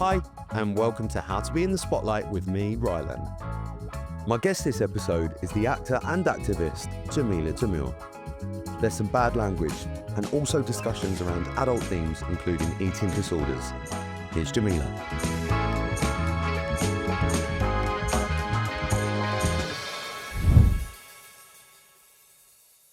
Hi, and welcome to How to Be in the Spotlight with me, Rylan. My guest this episode is the actor and activist, Jameela Jamil. There's some bad language and also discussions around adult themes, including eating disorders. Here's Jameela.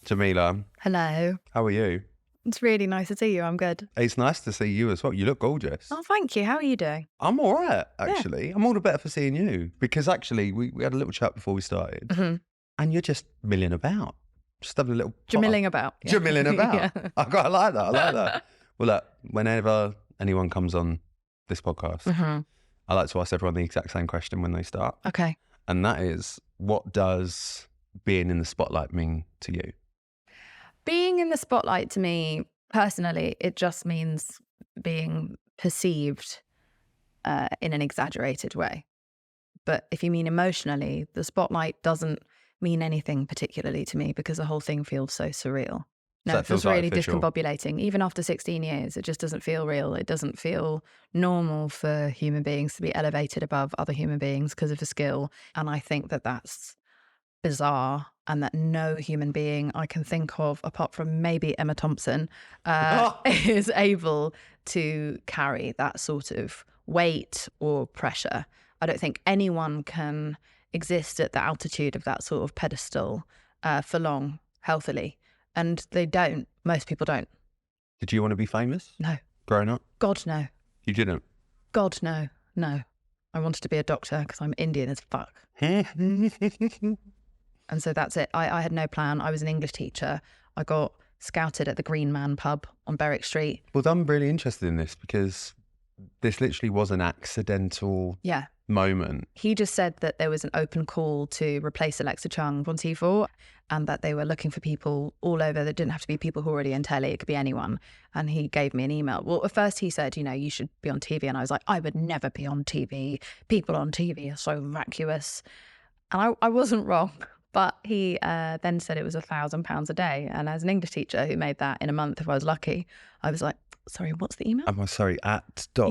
Jameela. Hello. How are you? It's really nice to see you. I'm good. It's nice to see you as well. You look gorgeous. Oh, thank you. How are you doing? I'm all right, actually. Yeah. I'm all the better for seeing you because actually we had a little chat before we started and you're just milling about. Just having a little... Jamilling about. Yeah. Jamilling about. Yeah. I like that. Well, look, whenever anyone comes on this podcast, I like to ask everyone the exact same question when they start. Okay. And that is, what does being in the spotlight mean to you? Being in the spotlight to me, personally, it just means being perceived in an exaggerated way. But if you mean emotionally, the spotlight doesn't mean anything particularly to me because the whole thing feels so surreal. No, So it feels like really official. discombobulating. Even after 16 years, it just doesn't feel real. It doesn't feel normal for human beings to be elevated above other human beings because of a skill. And I think that that's bizarre, and that no human being I can think of, apart from maybe Emma Thompson, is able to carry that sort of weight or pressure. I don't think anyone can exist at the altitude of that sort of pedestal for long, healthily. And they don't. Most people don't. Did you want to be famous? No. Growing up? God, no. You didn't? God, no. No. I wanted to be a doctor because I'm Indian as fuck. And so that's it. I had no plan. I was an English teacher. I got scouted at the Green Man pub on Berwick Street. Well, I'm really interested in this because this literally was an accidental moment. He just said that there was an open call to replace Alexa Chung on T4 and that they were looking for people all over. That didn't have to be people who were already in telly. It could be anyone. And he gave me an email. Well, at first he said, you should be on TV. And I was like, I would never be on TV. People on TV are so vacuous. And I wasn't wrong. But he then said it was £1,000 a day. And as an English teacher who made that in a month, if I was lucky, I was like, sorry, what's the email? at.co.uk.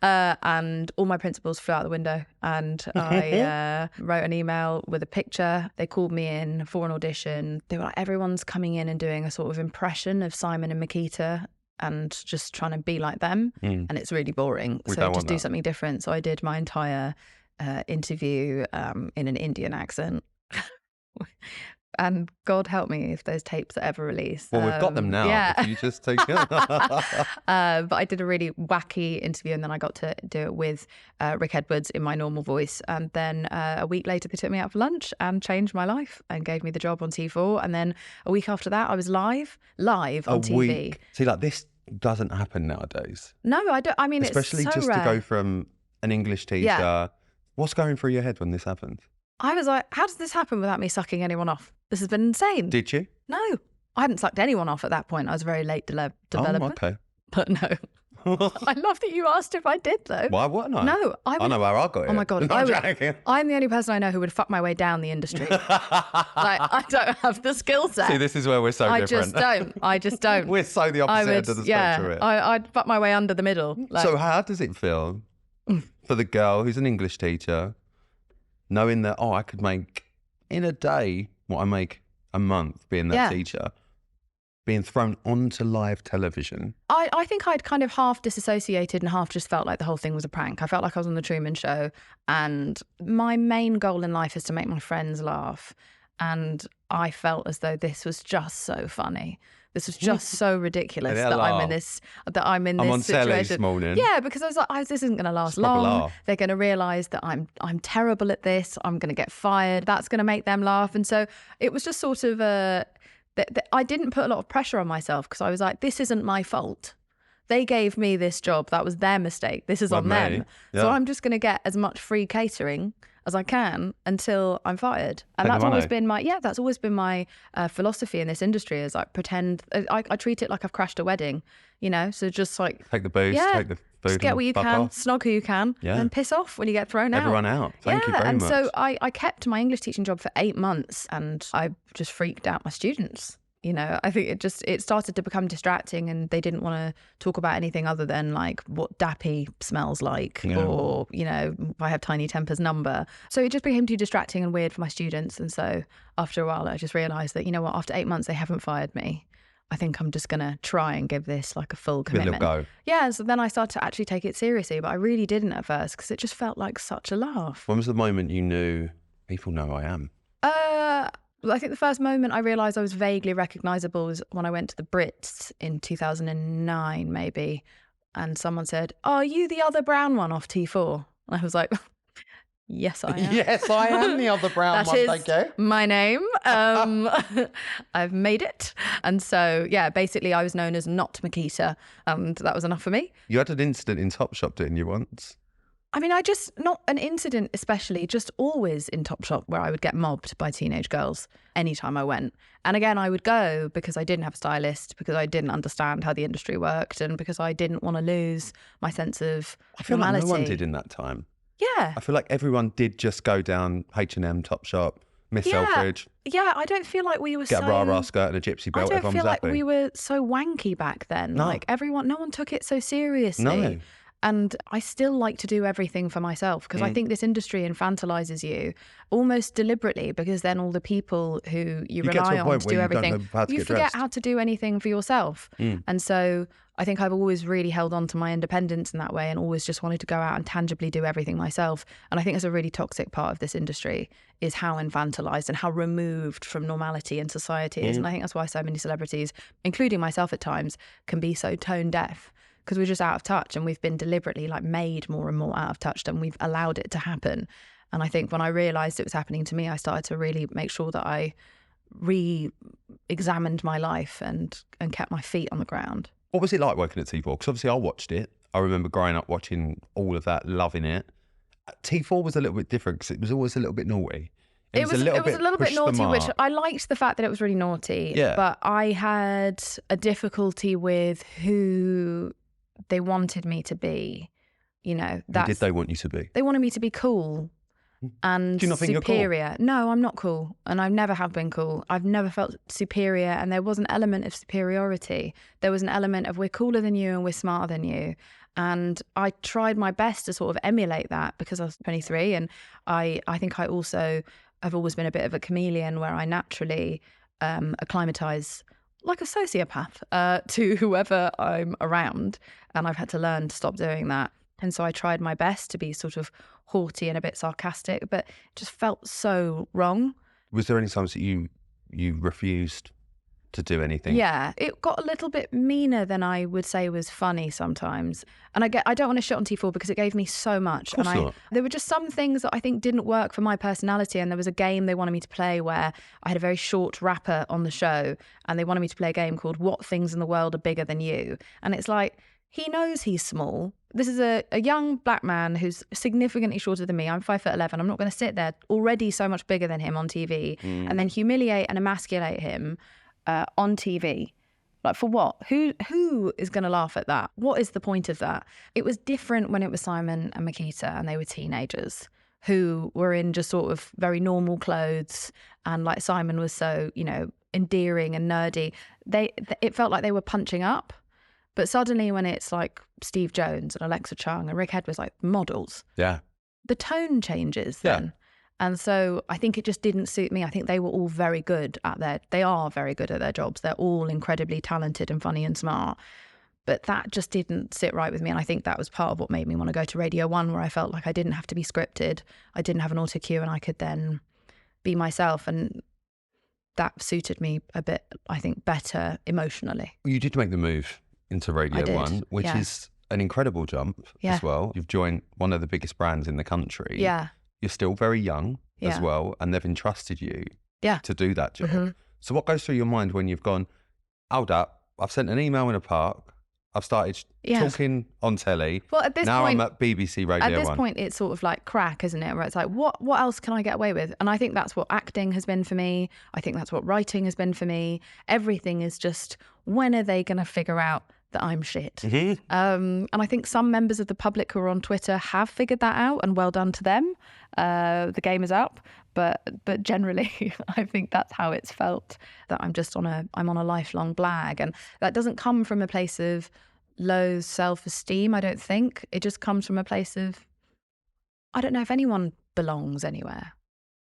And all my principals flew out the window. And I wrote an email with a picture. They called me in for an audition. They were like, everyone's coming in and doing a sort of impression of Simon and Makita and just trying to be like them. And it's really boring. So just do something different. So I did my entire interview in an Indian accent. And God help me if those tapes are ever released. Well, we've got them now. Yeah. If you just take it. But I did a really wacky interview, and then I got to do it with Rick Edwards in my normal voice. And then a week later, they took me out for lunch and changed my life and gave me the job on T4. And then a week after that, I was live on TV. Week. See, like this doesn't happen nowadays. No, I don't. I mean, especially it's so just rare. To go from an English teacher. Yeah. What's going through your head when this happened? I was like, how does this happen without me sucking anyone off? This has been insane. Did you? No, I hadn't sucked anyone off at that point. I was a very late development. Oh, okay. But no. I love that you asked if I did, though. Why wouldn't I? No. I know where I got it. Oh, my God. I'm the only person I know who would fuck my way down the industry. I don't have the skill set. See, this is where we're so different. I just don't. We're so the opposite end of the spectrum here. I'd fuck my way under the middle. So how does it feel for the girl who's an English teacher, knowing that, I could make in a day what I make a month being that teacher, being thrown onto live television? I think I'd kind of half disassociated and half just felt like the whole thing was a prank. I felt like I was on the Truman Show, and my main goal in life is to make my friends laugh. And I felt as though this was just so funny. This was just so ridiculous that I'm in this on telly situation. this morning. Yeah, because I was like, this isn't going to last long. They're going to realise that I'm terrible at this. I'm going to get fired. That's going to make them laugh. And so it was just sort of I didn't put a lot of pressure on myself because I was like, this isn't my fault. They gave me this job. That was their mistake. This is on them. Yeah. So I'm just going to get as much free catering as I can until I'm fired. And that's always been my philosophy in this industry, is like pretend, I treat it like I've crashed a wedding, so just like take the booze, take the food, just get what you can, off. Snog who you can, and piss off when you get thrown out. Everyone out. Thank you very much. And so I kept my English teaching job for 8 months, and I just freaked out my students. You know, I think it started to become distracting, and they didn't want to talk about anything other than like what Dappy smells like, or, you know, I have Tiny Temper's number. So it just became too distracting and weird for my students. And so after a while, I just realised that, you know what, after 8 months, they haven't fired me. I think I'm just going to try and give this like a full commitment. Give it a little go. Yeah, so then I started to actually take it seriously, but I really didn't at first because it just felt like such a laugh. When was the moment you knew people know I am? I think the first moment I realised I was vaguely recognisable was when I went to the Brits in 2009, maybe, and someone said, "Oh, are you the other brown one off T4?" And I was like, yes, I am. Yes, I am the other brown one, thank you. That is my name. I've made it. And so, yeah, basically I was known as not Makita, and that was enough for me. You had an incident in Topshop, didn't you, once? I mean, not an incident especially, just always in Topshop where I would get mobbed by teenage girls anytime I went. And again, I would go because I didn't have a stylist, because I didn't understand how the industry worked, and because I didn't want to lose my sense of I feel normality. like no one did in that time. Yeah. I feel like everyone did just go down H&M, Topshop, Miss Selfridge. Yeah, I don't feel like we were get a rah-rah skirt and a gypsy belt. I don't Everyone feel was like happy. we were so wanky back then. No. Like no one took it so seriously. No. And I still like to do everything for myself because I think this industry infantilizes you almost deliberately, because then all the people who you get to rely a on point to where do you don't everything, know how to you get forget dressed. how to do anything for yourself. And so I think I've always really held on to my independence in that way, and always just wanted to go out and tangibly do everything myself. And I think it's a really toxic part of this industry is how infantilized and how removed from normality in society it is. And I think that's why so many celebrities, including myself at times, can be so tone deaf, because we're just out of touch, and we've been deliberately like made more and more out of touch, and we've allowed it to happen. And I think when I realised it was happening to me, I started to really make sure that I re-examined my life and kept my feet on the ground. What was it like working at T4? Because obviously I watched it. I remember growing up watching all of that, loving it. T4 was a little bit different because it was always a little bit naughty. It was a little bit naughty, which I liked the fact that it was really naughty. Yeah. But I had a difficulty with who they wanted me to be. You know, Who did they want you to be? They wanted me to be cool and Do you not think you're cool? superior. No, I'm not cool, and I never have been cool. I've never felt superior, and there was an element of superiority. There was an element of we're cooler than you and we're smarter than you. And I tried my best to sort of emulate that because I was 23, and I think I also have always been a bit of a chameleon where I naturally acclimatise like a sociopath to whoever I'm around, and I've had to learn to stop doing that. And so I tried my best to be sort of haughty and a bit sarcastic, but it just felt so wrong. Was there any times that you refused to do anything? Yeah, it got a little bit meaner than I would say was funny sometimes. And I don't want to shit on T4 because it gave me so much. Of course not. There were just some things that I think didn't work for my personality. And there was a game they wanted me to play where I had a very short rapper on the show, and they wanted me to play a game called What Things in the World Are Bigger Than You? And it's like, he knows he's small. This is a young black man who's significantly shorter than me. I'm 5'11". I'm not going to sit there already so much bigger than him on TV and then humiliate and emasculate him on TV. Like, for what? Who is going to laugh at that? What is the point of that? It was different when it was Simon and Makita and they were teenagers who were in just sort of very normal clothes, and like Simon was so, you know, endearing and nerdy. It felt like they were punching up. But suddenly when it's like Steve Jones and Alexa Chung and Rick Edwards, like models, Yeah. the tone changes then. Yeah. And so I think it just didn't suit me. I think they were all very good they are very good at their jobs. They're all incredibly talented and funny and smart. But that just didn't sit right with me. And I think that was part of what made me want to go to Radio 1, where I felt like I didn't have to be scripted. I didn't have an auto cue, and I could then be myself. And that suited me a bit, I think, better emotionally. Well, you did make the move into Radio did, 1, which yeah. is an incredible jump as well. You've joined one of the biggest brands in the country. Yeah. You're still very young as Yeah. well, and they've entrusted you Yeah. to do that job. Mhm. So what goes through your mind when you've gone, hold up, I've sent an email in a park, I've started talking on telly, Well, at this now point, I'm at BBC Radio 1. At this point, it's sort of like crack, isn't it? Where it's like, what else can I get away with? And I think that's what acting has been for me. I think that's what writing has been for me. Everything is just, when are they going to figure out that I'm shit? Mhm. And I think some members of the public who are on Twitter have figured that out, and well done to them. The game is up. But generally, I think that's how it's felt, that I'm on a lifelong blag. And that doesn't come from a place of low self-esteem, I don't think. It just comes from a place of, I don't know if anyone belongs anywhere.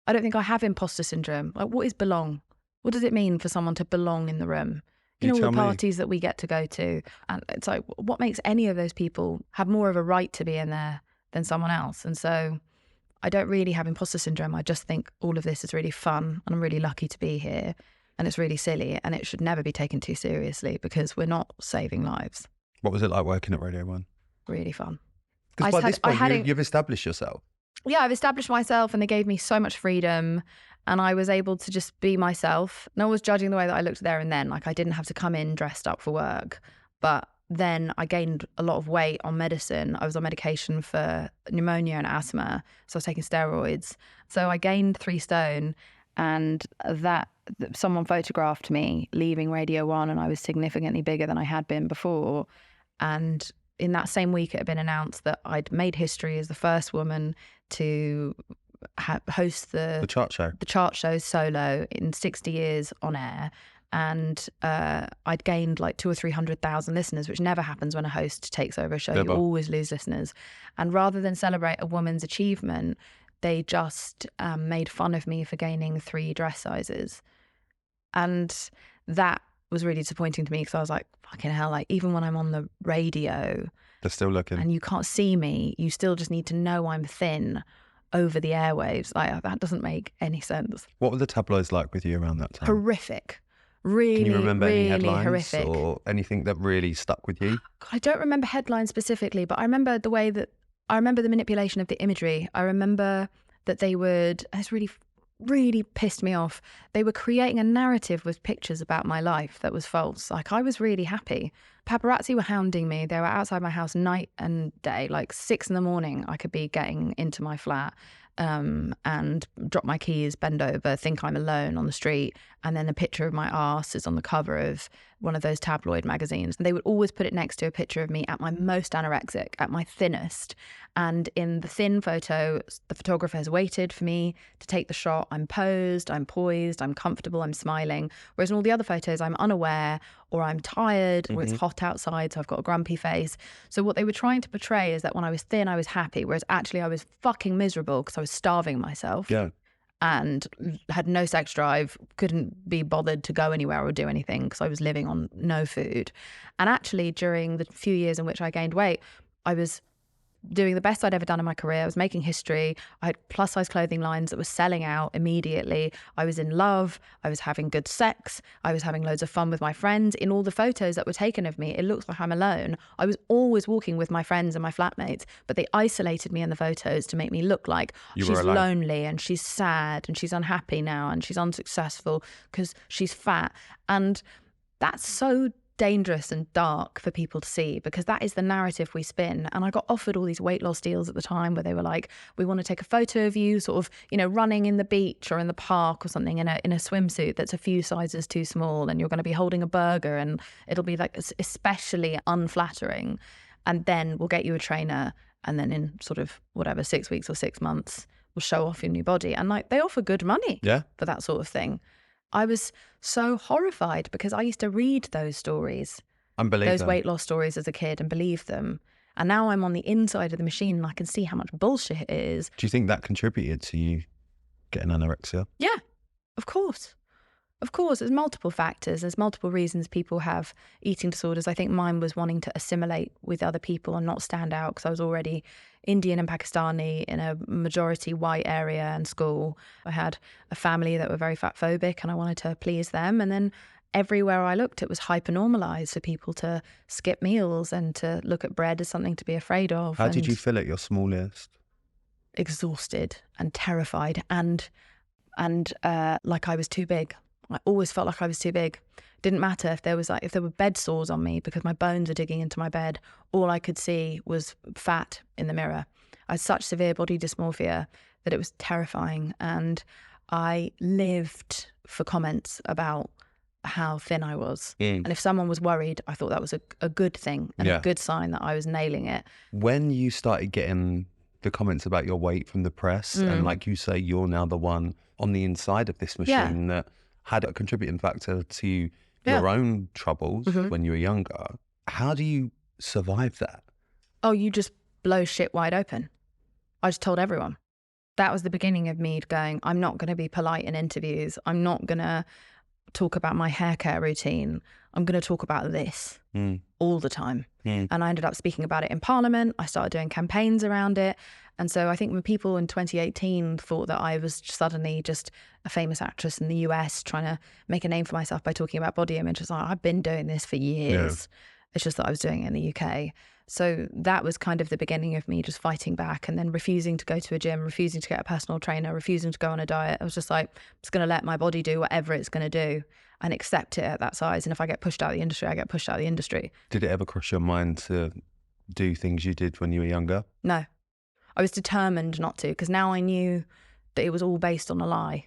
I don't think I have imposter syndrome. Like, what is belong? What does it mean for someone to belong in the room? You know, all the parties that we get to go to. And it's like, what makes any of those people have more of a right to be in there than someone else? And so I don't really have imposter syndrome. I just think all of this is really fun and I'm really lucky to be here. And it's really silly and it should never be taken too seriously because we're not saving lives. What was it like working at Radio 1? Really fun. Because by this point, you've established yourself. Yeah, I've established myself and they gave me so much freedom and I was able to just be myself. No one was judging the way that I looked there and then. Like, I didn't have to come in dressed up for work. But then I gained a lot of weight on medicine. I was on medication for pneumonia and asthma. So I was taking steroids. So I gained 3 stone and that someone photographed me leaving Radio 1 and I was significantly bigger than I had been before. And in that same week, it had been announced that I'd made history as the first woman to host the chart show solo in 60 years on air. And I'd gained like 200,000 or 300,000 listeners, which never happens when a host takes over a show. You always lose listeners. And rather than celebrate a woman's achievement, they just made fun of me for gaining 3 dress sizes. And that was really disappointing to me because I was like, fucking hell, like even when I'm on the radio, they're still looking and you can't see me, you still just need to know I'm thin over the airwaves. Like, that doesn't make any sense. What were the tabloids like with you around that time? Horrific. Really, can you remember really any headlines horrific. Or anything that really stuck with you? I don't remember headlines specifically, but I remember the manipulation of the imagery. I remember that it's really pissed me off. They were creating a narrative with pictures about my life that was false. Like, I was really happy. Paparazzi were hounding me. They were outside my house night and day. Like 6 a.m, I could be getting into my flat and drop my keys, bend over, think I'm alone on the street, and then a picture of my arse is on the cover of one of those tabloid magazines. And they would always put it next to a picture of me at my most anorexic, at my thinnest. And in the thin photo, the photographer has waited for me to take the shot. I'm posed, I'm poised, I'm comfortable, I'm smiling. Whereas in all the other photos, I'm unaware or I'm tired or it's hot outside, so I've got a grumpy face. So what they were trying to portray is that when I was thin, I was happy, whereas actually I was fucking miserable because I was starving myself. Yeah. And had no sex drive, couldn't be bothered to go anywhere or do anything because I was living on no food. And actually, during the few years in which I gained weight, I was doing the best I'd ever done in my career. I was making history. I had plus size clothing lines that were selling out immediately. I was in love. I was having good sex. I was having loads of fun with my friends. In all the photos that were taken of me, it looks like I'm alone. I was always walking with my friends and my flatmates, but they isolated me in the photos to make me look like she's lonely and she's sad and she's unhappy now and she's unsuccessful because she's fat. And that's so dangerous and dark for people to see because that is the narrative we spin. And I got offered all these weight loss deals at the time where they were like, we want to take a photo of you sort of, you know, running in the beach or in the park or something in a swimsuit that's a few sizes too small and you're going to be holding a burger and it'll be like especially unflattering. And then we'll get you a trainer and then in sort of whatever 6 weeks or 6 months we'll show off your new body. And like they offer good money for that sort of thing. I was so horrified because I used to read those stories, those weight loss stories as a kid and believe them. And now I'm on the inside of the machine and I can see how much bullshit it is. Do you think that contributed to you getting anorexia? Yeah, of course. Of course, there's multiple factors. There's multiple reasons people have eating disorders. I think mine was wanting to assimilate with other people and not stand out because I was already Indian and Pakistani in a majority white area and school. I had a family that were very fat phobic and I wanted to please them. And then everywhere I looked, it was hyper-normalized for people to skip meals and to look at bread as something to be afraid of. How did you feel at your smallest? Exhausted and terrified and like I was too big. I always felt like I was too big. Didn't matter if there were bed sores on me because my bones are digging into my bed. All I could see was fat in the mirror. I had such severe body dysmorphia that it was terrifying. And I lived for comments about how thin I was. And if someone was worried, I thought that was a good thing and a good sign that I was nailing it. When you started getting the comments about your weight from the press, and like you say, you're now the one on the inside of this machine that had a contributing factor to your own troubles when you were younger. How do you survive that? Oh, you just blow shit wide open. I just told everyone. That was the beginning of me going, I'm not going to be polite in interviews. I'm not going to talk about my hair care routine. I'm going to talk about this all the time. And I ended up speaking about it in Parliament. I started doing campaigns around it. And so I think when people in 2018 thought that I was suddenly just a famous actress in the US trying to make a name for myself by talking about body image, it's like, I've been doing this for years. It's just that I was doing it in the UK. So that was kind of the beginning of me just fighting back, and then refusing to go to a gym, refusing to get a personal trainer, refusing to go on a diet. I was just like, I'm just going to let my body do whatever it's going to do and accept it at that size. And if I get pushed out of the industry, I get pushed out of the industry. Did it ever cross your mind to do things you did when you were younger? No. I was determined not to, because now I knew that it was all based on a lie.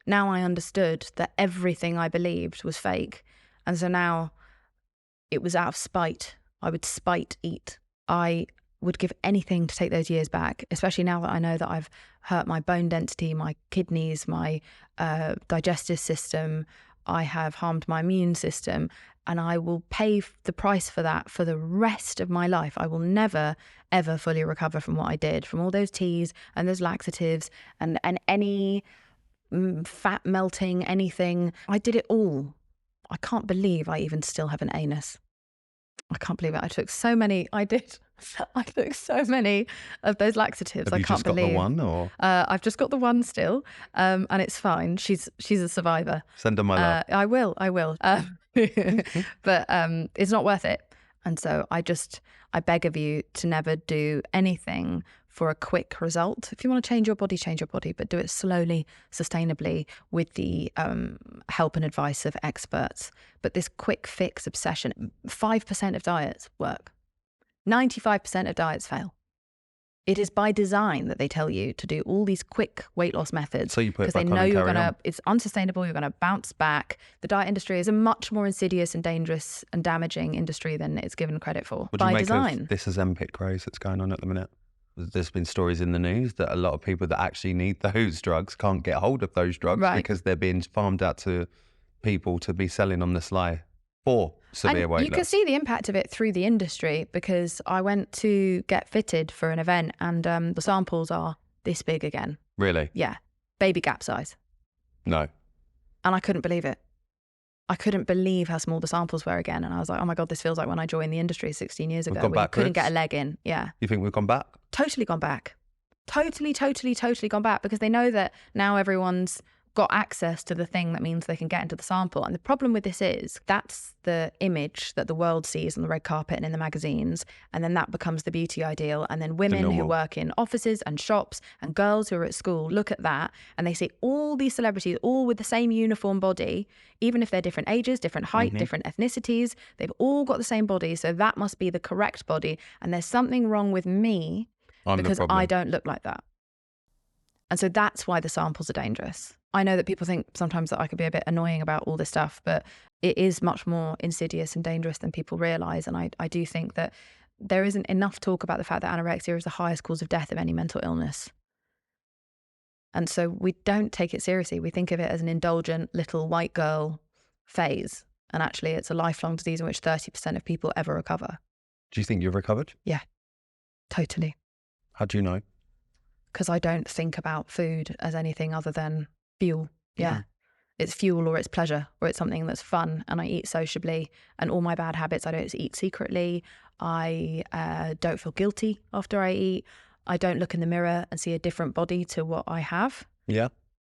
Now I understood that everything I believed was fake. And so now it was out of spite. I would spite eat. I would give anything to take those years back, especially now that I know that I've hurt my bone density, my kidneys, my digestive system. I have harmed my immune system, and I will pay the price for that for the rest of my life. I will never, ever fully recover from what I did, from all those teas and those laxatives and any fat melting, anything. I did it all. I can't believe I even still have an anus. I can't believe it. I took so many of those laxatives. Have you just got the one, or? I've just got the one still, and it's fine. She's a survivor. Send her my love. I will. But it's not worth it. And so I beg of you to never do anything for a quick result. If you want to change your body, but do it slowly, sustainably, with the help and advice of experts. But this quick fix obsession, 5% of diets work. 95% of diets fail. It is by design that they tell you to do all these quick weight loss methods. So you put it because back they on know and you're carry on. it's unsustainable, you're gonna bounce back. The diet industry is a much more insidious and dangerous and damaging industry than it's given credit for. What do you By make design. of this Ozempic craze that's going on at the minute? There's been stories in the news that a lot of people that actually need those drugs can't get hold of those drugs because they're being farmed out to people to be selling on the sly for severe weight loss. You can see the impact of it through the industry, because I went to get fitted for an event and the samples are this big again. Really? Yeah. Baby gap size. No. And I couldn't believe it. I couldn't believe how small the samples were again. And I was like, oh my God, this feels like when I joined the industry 16 years ago. Gone Where you couldn't backwards? get a leg in. Yeah. You think we've gone back? Totally gone back. Totally gone back, because they know that now everyone's got access to the thing that means they can get into the sample. And the problem with this is that's the image that the world sees on the red carpet and in the magazines. And then that becomes the beauty ideal. And then women who work in offices and shops and girls who are at school look at that and they see all these celebrities all with the same uniform body, even if they're different ages, different height, different ethnicities, they've all got the same body. So that must be the correct body. And there's something wrong with me because I don't look like that. And so that's why the samples are dangerous. I know that people think sometimes that I could be a bit annoying about all this stuff, but it is much more insidious and dangerous than people realise. And I do think that there isn't enough talk about the fact that anorexia is the highest cause of death of any mental illness. And so we don't take it seriously. We think of it as an indulgent little white girl phase. And actually it's a lifelong disease in which 30% of people ever recover. Do you think you've recovered? Yeah, totally. How do you know? Because I don't think about food as anything other than fuel. Yeah. It's fuel, or it's pleasure, or it's something that's fun. And I eat sociably, and all my bad habits, I don't eat secretly. I don't feel guilty after I eat. I don't look in the mirror and see a different body to what I have. Yeah.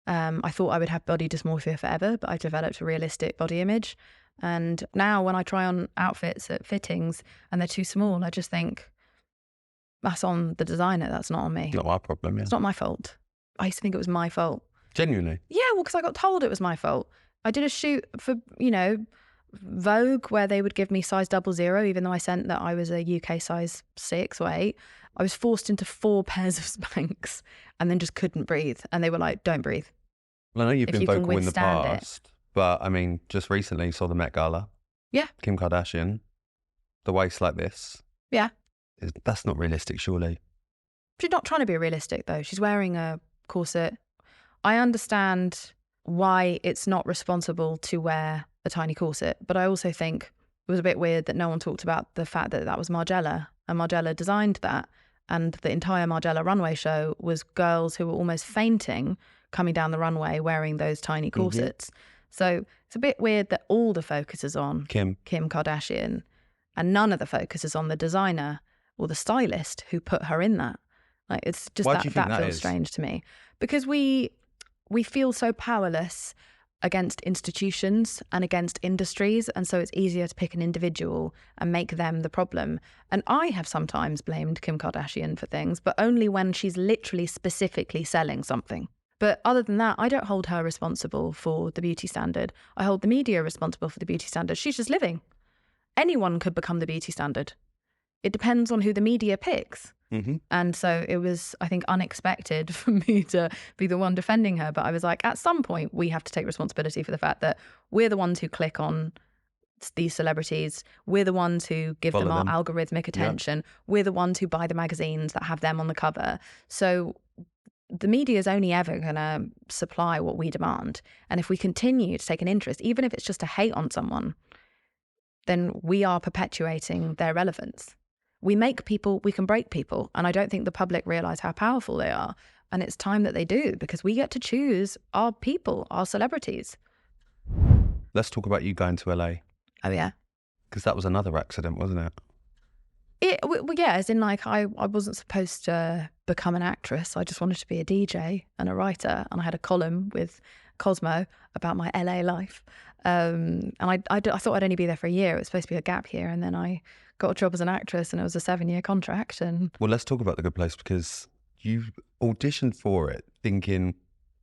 I thought I would have body dysmorphia forever, but I've developed a realistic body image. And now when I try on outfits at fittings and they're too small, I just think, that's on the designer, that's not on me. Not my problem, yeah. It's not my fault. I used to think it was my fault. Genuinely? Yeah, well, because I got told it was my fault. I did a shoot for, Vogue, where they would give me size 00, even though I sent that I was a UK size 6 or 8. I was forced into 4 pairs of Spanx and then just couldn't breathe. And they were like, don't breathe. Well, I know you've been you can vocal in the withstand it. past, but I mean, just recently saw the Met Gala. Yeah. Kim Kardashian, the waist like this. Yeah. That's not realistic, surely. She's not trying to be realistic though. She's wearing a corset. I understand why it's not responsible to wear a tiny corset, but I also think it was a bit weird that no one talked about the fact that that was Margiela, and Margiela designed that, and the entire Margiela runway show was girls who were almost fainting coming down the runway wearing those tiny corsets. So it's a bit weird that all the focus is on Kim Kardashian and none of the focus is on the designer or the stylist who put her in that. Like, it's just that feels strange to me, because we feel so powerless against institutions and against industries, and so it's easier to pick an individual and make them the problem. And I have sometimes blamed Kim Kardashian for things, but only when she's literally specifically selling something. But other than that, I don't hold her responsible for the beauty standard. I hold the media responsible for the beauty standard. She's just living. Anyone could become the beauty standard. It depends on who the media picks. And so it was, I think, unexpected for me to be the one defending her. But I was like, at some point, we have to take responsibility for the fact that we're the ones who click on these celebrities. We're the ones who give them our algorithmic attention. We're the ones who buy the magazines that have them on the cover. So the media is only ever going to supply what we demand. And if we continue to take an interest, even if it's just to hate on someone, then we are perpetuating their relevance. We make people, we can break people. And I don't think the public realise how powerful they are. And it's time that they do, because we get to choose our people, our celebrities. Let's talk about you going to LA. Oh, yeah. Because that was another accident, wasn't it? Yeah, as in, like, I wasn't supposed to become an actress. I just wanted to be a DJ and a writer. And I had a column with Cosmo about my LA life. And I thought I'd only be there for a year. It was supposed to be a gap year. And then I got a job as an actress, and it was a 7-year contract. And well, let's talk about The Good Place, because you auditioned for it thinking,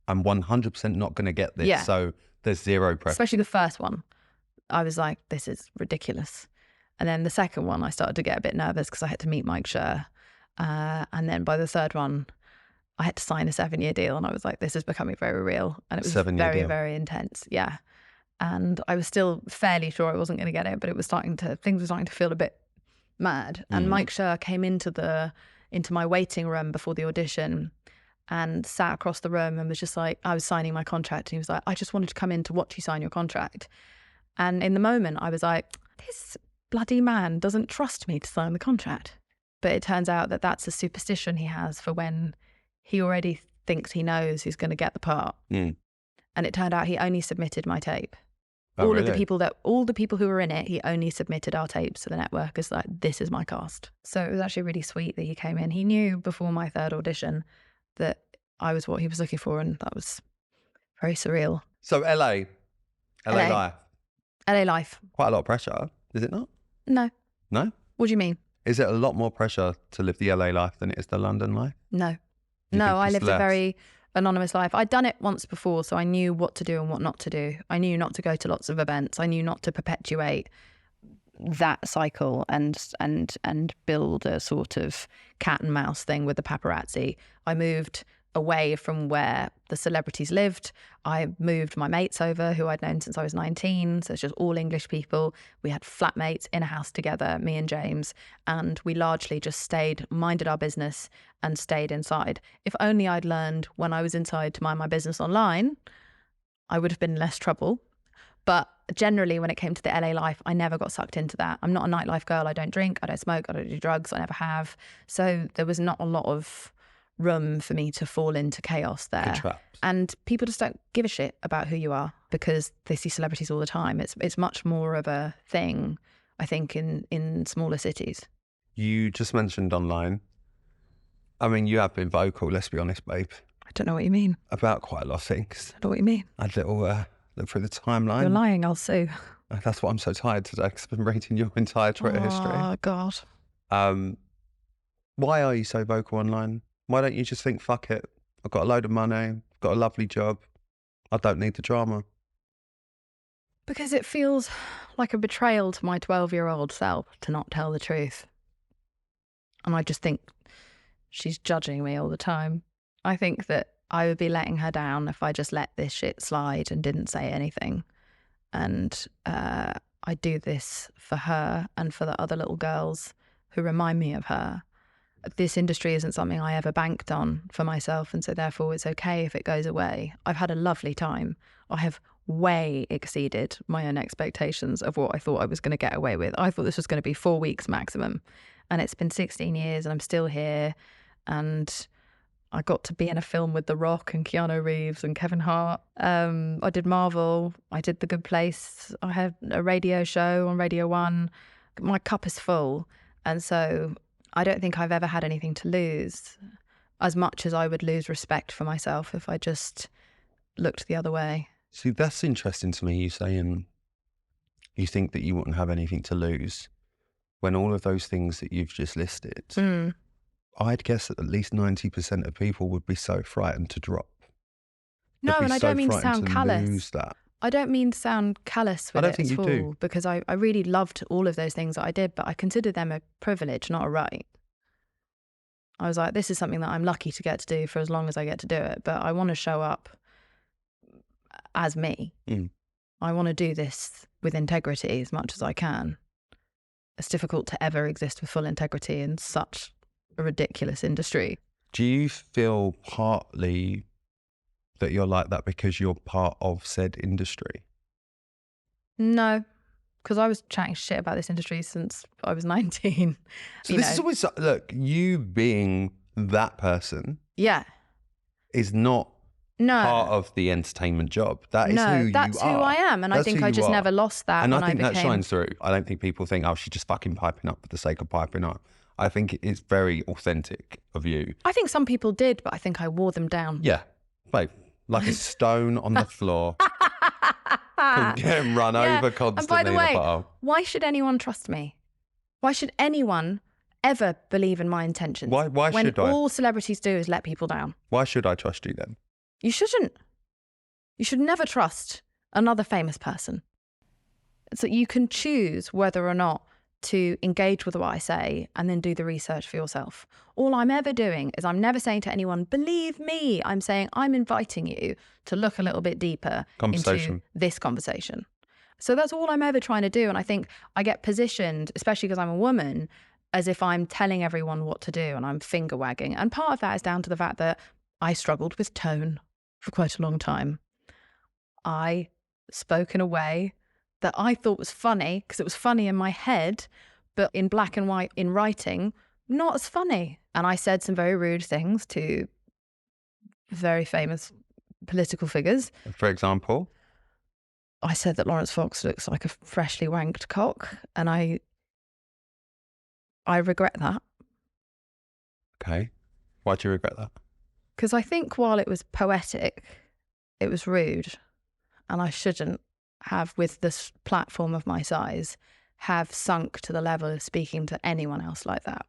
I'm 100% not going to get this. Yeah. So there's zero pressure. Especially the first one. I was like, this is ridiculous. And then the second one, I started to get a bit nervous because I had to meet Mike Schur. And then by the third one, I had to sign a 7-year deal. And I was like, this is becoming very real. And it was very, very intense. Yeah. And I was still fairly sure I wasn't going to get it, but things were starting to feel a bit mad. And Mike Schur came into my waiting room before the audition and sat across the room and was just like, I was signing my contract. And he was like, I just wanted to come in to watch you sign your contract. And in the moment, I was like, this bloody man doesn't trust me to sign the contract. But it turns out that that's a superstition he has for when he already thinks he knows who's going to get the part. And it turned out he only submitted my tape. Oh, all really? All the people who were in it, he only submitted our tapes to the network as like, this is my cast. So it was actually really sweet that he came in. He knew before my third audition that I was what he was looking for, and that was very surreal. So LA life. LA life. Quite a lot of pressure, is it not? No. No? What do you mean? Is it a lot more pressure to live the LA life than it is the London life? No. No, I lived a very anonymous life. I'd done it once before, so I knew what to do and what not to do. I knew not to go to lots of events. I knew not to perpetuate that cycle and build a sort of cat and mouse thing with the paparazzi. I moved away from where the celebrities lived. I moved my mates over, who I'd known since I was 19. So it's just all English people. We had flatmates in a house together, me and James, and we largely just minded our business and stayed inside. If only I'd learned when I was inside to mind my business online, I would have been in less trouble. But generally, when it came to the LA life, I never got sucked into that. I'm not a nightlife girl. I don't drink, I don't smoke, I don't do drugs, I never have. So there was not a lot of room for me to fall into chaos there. And people just don't give a shit about who you are because they see celebrities all the time. It's much more of a thing, I think, in smaller cities. You just mentioned online. I mean, you have been vocal, let's be honest, babe. I don't know what you mean. About quite a lot of things. I don't know what you mean. I had a little look through the timeline. You're lying, I'll sue. That's why I'm so tired today, because I've been reading your entire Twitter history. Oh, God. Why are you so vocal online? Why don't you just think, fuck it, I've got a load of money, I've got a lovely job, I don't need the drama? Because it feels like a betrayal to my 12-year-old self to not tell the truth. And I just think she's judging me all the time. I think that I would be letting her down if I just let this shit slide and didn't say anything. And I do this for her and for the other little girls who remind me of her. this industry isn't something I ever banked on for myself, and so therefore it's okay if it goes away. I've had a lovely time. I have way exceeded my own expectations of what I thought I was going to get away with. I thought this was going to be 4 weeks maximum, and it's been 16 years and I'm still here. And I got to be in a film with The Rock and Keanu Reeves and Kevin Hart. I did Marvel. I did The Good Place. I had a radio show on Radio 1. My cup is full. And so I don't think I've ever had anything to lose, as much as I would lose respect for myself if I just looked the other way. See, that's interesting to me, you saying you think that you wouldn't have anything to lose when all of those things that you've just listed, I'd guess that at least 90% of people would be so frightened to drop. No, and I don't mean to sound callous. Lose that. I don't mean to sound callous with I it don't think at you all, do. because I really loved all of those things that I did, but I consider them a privilege, not a right. I was like, this is something that I'm lucky to get to do for as long as I get to do it, but I want to show up as me. I want to do this with integrity as much as I can. It's difficult to ever exist with full integrity in such a ridiculous industry. Do you feel partly that you're like that because you're part of said industry? No, because I was chatting shit about this industry since I was 19. So this is always, look, you being that person is not part of the entertainment job. That is who you are. That's who I am. And I think I just never lost that. And I think that shines through. I don't think people think, oh, she's just fucking piping up for the sake of piping up. I think it's very authentic of you. I think some people did, but I think I wore them down. Yeah, babe, like a stone on the floor. Getting run over constantly. And by the way, why should anyone trust me? Why should anyone ever believe in my intentions? Why should I? When all celebrities do is let people down. Why should I trust you then? You shouldn't. You should never trust another famous person. So you can choose whether or not to engage with what I say and then do the research for yourself. All I'm ever doing is I'm never saying to anyone, believe me. I'm saying I'm inviting you to look a little bit deeper into this conversation. So that's all I'm ever trying to do. And I think I get positioned, especially because I'm a woman, as if I'm telling everyone what to do and I'm finger wagging. And part of that is down to the fact that I struggled with tone for quite a long time. I spoke in a way that I thought was funny because it was funny in my head, but in black and white in writing, not as funny. And I said some very rude things to very famous political figures. For example? I said that Lawrence Fox looks like a freshly wanked cock, and I regret that. Okay. Why do you regret that? Because I think while it was poetic, it was rude, and I shouldn't have, with this platform of my size, have sunk to the level of speaking to anyone else like that.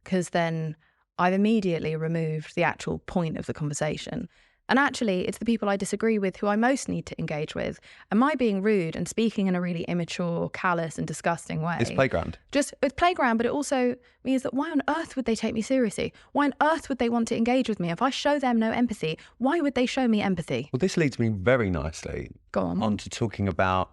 Because then I've immediately removed the actual point of the conversation. And actually, it's the people I disagree with who I most need to engage with. And my being rude and speaking in a really immature, callous and disgusting way. It's playground. It's playground, but it also means that why on earth would they take me seriously? Why on earth would they want to engage with me? If I show them no empathy, why would they show me empathy? Well, this leads me very nicely on to talking about,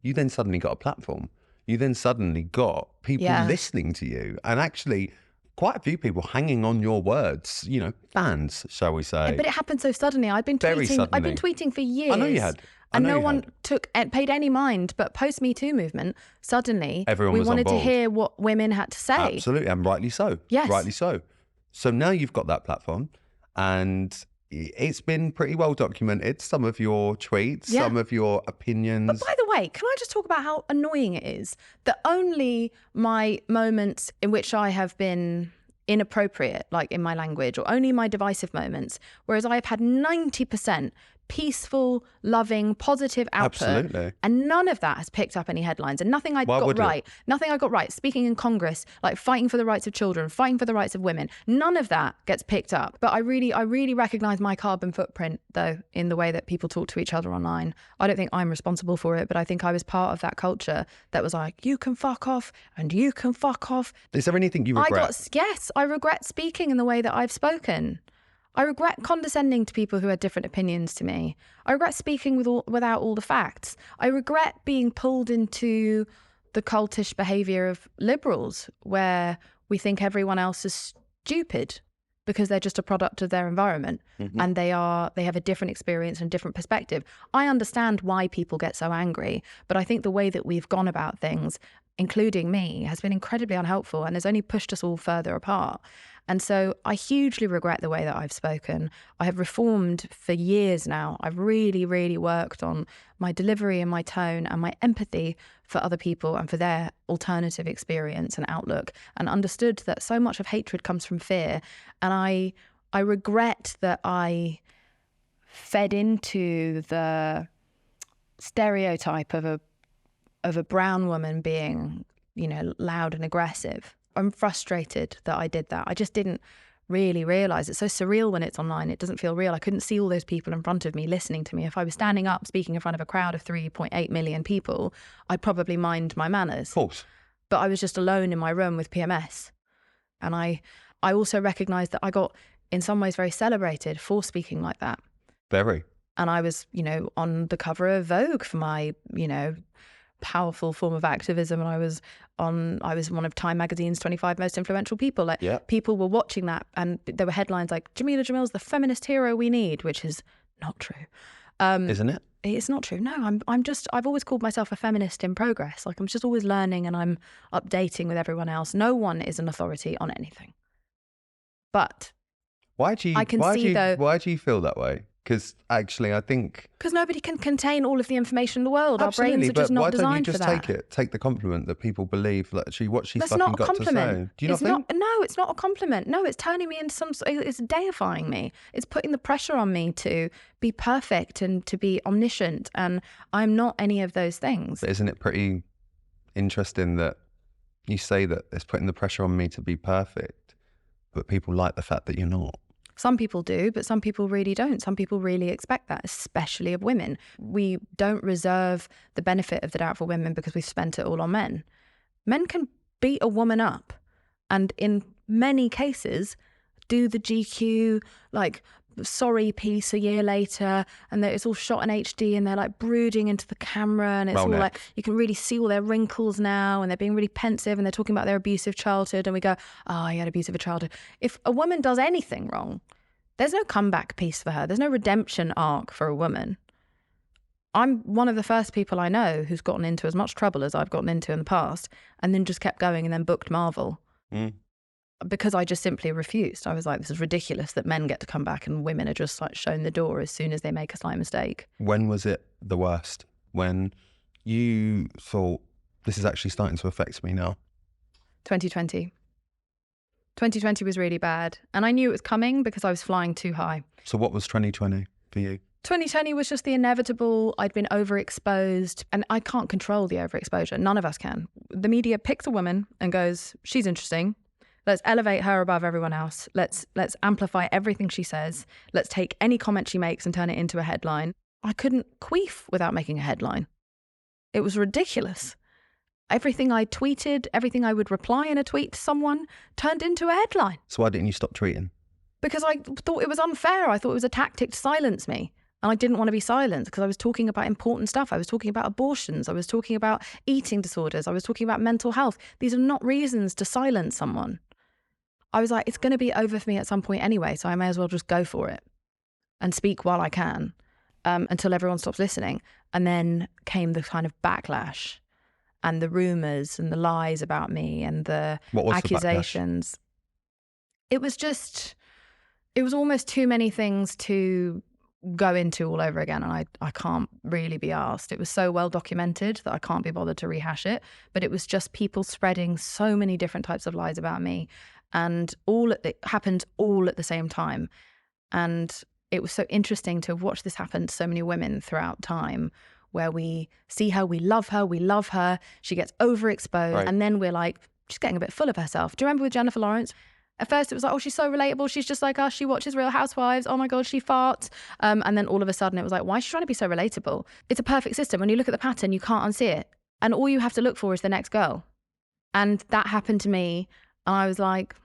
you then suddenly got a platform. You then suddenly got people listening to you, and actually quite a few people hanging on your words, you know, fans, shall we say. Yeah, but it happened so suddenly. I'd been tweeting for years. I know you had. And no one paid any mind, but post Me Too movement, suddenly we wanted to hear what women had to say. Absolutely, and rightly so. Yes. Rightly so. So now you've got that platform, and it's been pretty well documented, some of your tweets, some of your opinions. But by the way, can I just talk about how annoying it is that only my moments in which I have been inappropriate, like in my language, or only my divisive moments, whereas I have had 90% peaceful, loving, positive output. Absolutely. And none of that has picked up any headlines. And nothing I got right, speaking in Congress, like fighting for the rights of children, fighting for the rights of women, none of that gets picked up. But I really recognize my carbon footprint, though, in the way that people talk to each other online. I don't think I'm responsible for it, but I think I was part of that culture that was like, you can fuck off and you can fuck off. Is there anything you regret? Yes, I regret speaking in the way that I've spoken. I regret condescending to people who had different opinions to me. I regret speaking without all the facts. I regret being pulled into the cultish behaviour of liberals, where we think everyone else is stupid because they're just a product of their environment, and they have a different experience and a different perspective. I understand why people get so angry, but I think the way that we've gone about things, including me, has been incredibly unhelpful and has only pushed us all further apart. And so I hugely regret the way that I've spoken. I have reformed for years now. I've really, really worked on my delivery and my tone and my empathy for other people and for their alternative experience and outlook, and understood that so much of hatred comes from fear. And I regret that I fed into the stereotype of a brown woman being, loud and aggressive. I'm frustrated that I did that. I just didn't really realise. It's so surreal when it's online. It doesn't feel real. I couldn't see all those people in front of me listening to me. If I was standing up speaking in front of a crowd of 3.8 million people, I'd probably mind my manners. Of course. But I was just alone in my room with PMS. And I also recognised that I got, in some ways, very celebrated for speaking like that. Very. And I was, on the cover of Vogue for my, powerful form of activism, and I was one of Time magazine's 25 most influential people. People were watching that, and there were headlines like Jameela Jamil's the feminist hero we need, which is not true. Isn't it? It's not true. No, I've always called myself a feminist in progress. Like, I'm just always learning and I'm updating with everyone else. No one is an authority on anything. But why do you feel that way? Because actually, I think... Because nobody can contain all of the information in the world. Absolutely, our brains are just not designed for that. Why don't you just take the compliment that people believe that what she's fucking got to say? Do you not think? No, it's not a compliment. No, it's turning me into it's deifying me. It's putting the pressure on me to be perfect and to be omniscient. And I'm not any of those things. But isn't it pretty interesting that you say that it's putting the pressure on me to be perfect, but people like the fact that you're not? Some people do, but some people really don't. Some people really expect that, especially of women. We don't reserve the benefit of the doubt for women because we've spent it all on men. Men can beat a woman up and in many cases do the GQ, sorry piece a year later, and it's all shot in HD and they're brooding into the camera, and it's all you can really see all their wrinkles now, and they're being really pensive, and they're talking about their abusive childhood, and we go, oh, he had abusive childhood. If a woman does anything wrong, there's no comeback piece for her. There's no redemption arc for a woman. I'm one of the first people I know who's gotten into as much trouble as I've gotten into in the past, and then just kept going and then booked Marvel. Because I just simply refused. I was like, this is ridiculous that men get to come back and women are just shown the door as soon as they make a slight mistake. When was it the worst? When you thought, this is actually starting to affect me now? 2020. 2020 was really bad. And I knew it was coming because I was flying too high. So what was 2020 for you? 2020 was just the inevitable. I'd been overexposed, and I can't control the overexposure. None of us can. The media picks a woman and goes, she's interesting. Let's elevate her above everyone else. Let's amplify everything she says. Let's take any comment she makes and turn it into a headline. I couldn't queef without making a headline. It was ridiculous. Everything I tweeted, everything I would reply in a tweet to someone turned into a headline. So why didn't you stop tweeting? Because I thought it was unfair. I thought it was a tactic to silence me. And I didn't want to be silenced because I was talking about important stuff. I was talking about abortions. I was talking about eating disorders. I was talking about mental health. These are not reasons to silence someone. I was like, it's going to be over for me at some point anyway, so I may as well just go for it and speak while I can until everyone stops listening. And then came the kind of backlash and the rumours and the lies about me and the accusations. It was almost too many things to go into all over again, and I can't really be asked. It was so well documented that I can't be bothered to rehash it, but it was just people spreading so many different types of lies about me, and it happened all at the same time. And it was so interesting to watch this happen to so many women throughout time, where we see her, we love her, she gets overexposed, right. And then we're like, she's getting a bit full of herself. Do you remember with Jennifer Lawrence? At first it was like, oh, she's so relatable, she's just like us, she watches Real Housewives, oh my God, she farts. And then all of a sudden it was like, why is she trying to be so relatable? It's a perfect system. When you look at the pattern, you can't unsee it. And all you have to look for is the next girl. And that happened to me. And I was like,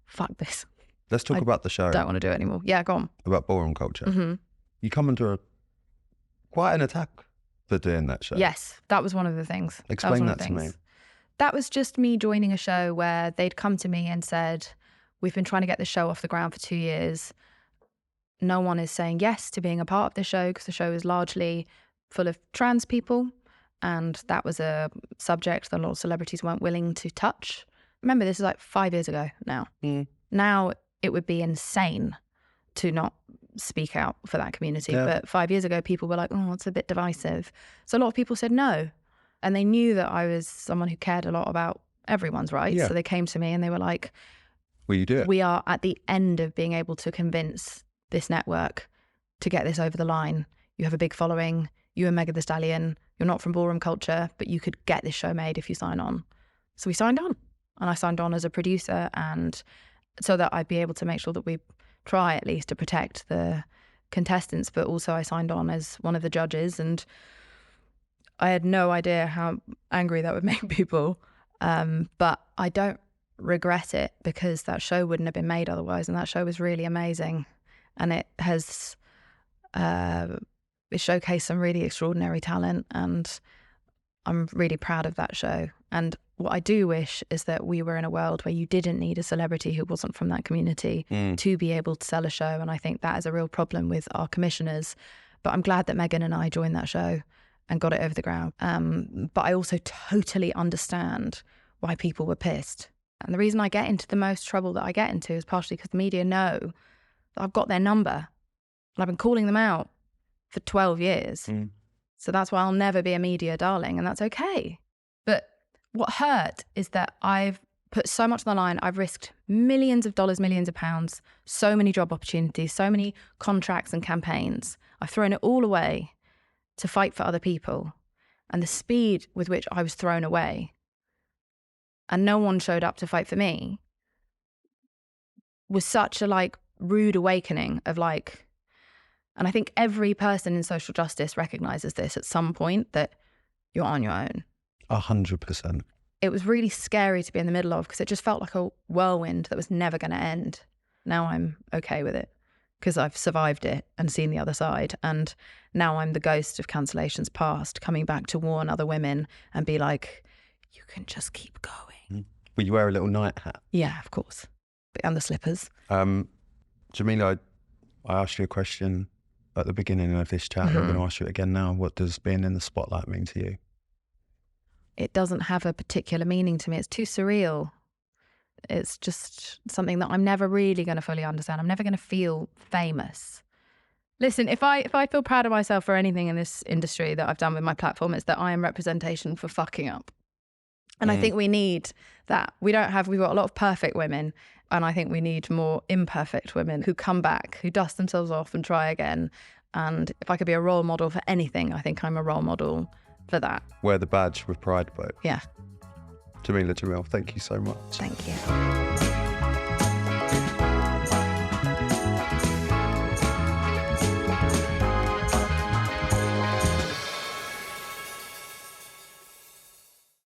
fuck this. Let's talk about the show. Don't want to do it anymore. Yeah, go on. About ballroom culture. Mm-hmm. You come under quite an attack for doing that show. Yes, that was one of the things. Explain that to me. That was just me joining a show where they'd come to me and said, we've been trying to get the show off the ground for 2 years. No one is saying yes to being a part of the show because the show is largely full of trans people. And that was a subject that a lot of celebrities weren't willing to touch. Remember, this is like 5 years ago now. Now it would be insane to not speak out for that community. Yeah. But 5 years ago, people were like, oh, it's a bit divisive. So a lot of people said no. And they knew that I was someone who cared a lot about everyone's rights. Yeah. So they came to me and they were like, will you do it? We are at the end of being able to convince this network to get this over the line. You have a big following. You and Megan Thee Stallion. You're not from ballroom culture, but you could get this show made if you sign on. So we signed on. And I signed on as a producer, and so that I'd be able to make sure that we try at least to protect the contestants. But also I signed on as one of the judges, and I had no idea how angry that would make people. But I don't regret it because that show wouldn't have been made otherwise. And that show was really amazing. And it has it showcased some really extraordinary talent. And I'm really proud of that show. And what I do wish is that we were in a world where you didn't need a celebrity who wasn't from that community to be able to sell a show. And I think that is a real problem with our commissioners. But I'm glad that Megan and I joined that show and got it over the ground. But I also totally understand why people were pissed. And the reason I get into the most trouble that I get into is partially because the media know that I've got their number and I've been calling them out for 12 years. So that's why I'll never be a media darling, and that's okay. But what hurt is that I've put so much on the line. I've risked millions of dollars, millions of pounds, so many job opportunities, so many contracts and campaigns. I've thrown it all away to fight for other people. And the speed with which I was thrown away and no one showed up to fight for me was such a rude awakening of and I think every person in social justice recognizes this at some point, that you're on your own. 100%. It was really scary to be in the middle of, because it just felt like a whirlwind that was never going to end. Now I'm okay with it because I've survived it and seen the other side. And now I'm the ghost of cancellations past, coming back to warn other women and be like, you can just keep going. Will you wear a little night hat? Yeah, of course. And the slippers. Jameela, I asked you a question at the beginning of this chat. I'm going to ask you it again now. What does being in the spotlight mean to you? It doesn't have a particular meaning to me. It's too surreal. It's just something that I'm never really going to fully understand. I'm never going to feel famous. Listen, if I feel proud of myself for anything in this industry that I've done with my platform, it's that I am representation for fucking up. And I think we need that. We've got a lot of perfect women, and I think we need more imperfect women who come back, who dust themselves off and try again. And if I could be a role model for anything, I think I'm a role model for that. Wear the badge with pride, but yeah. Jameela Jamil, thank you so much. Thank you.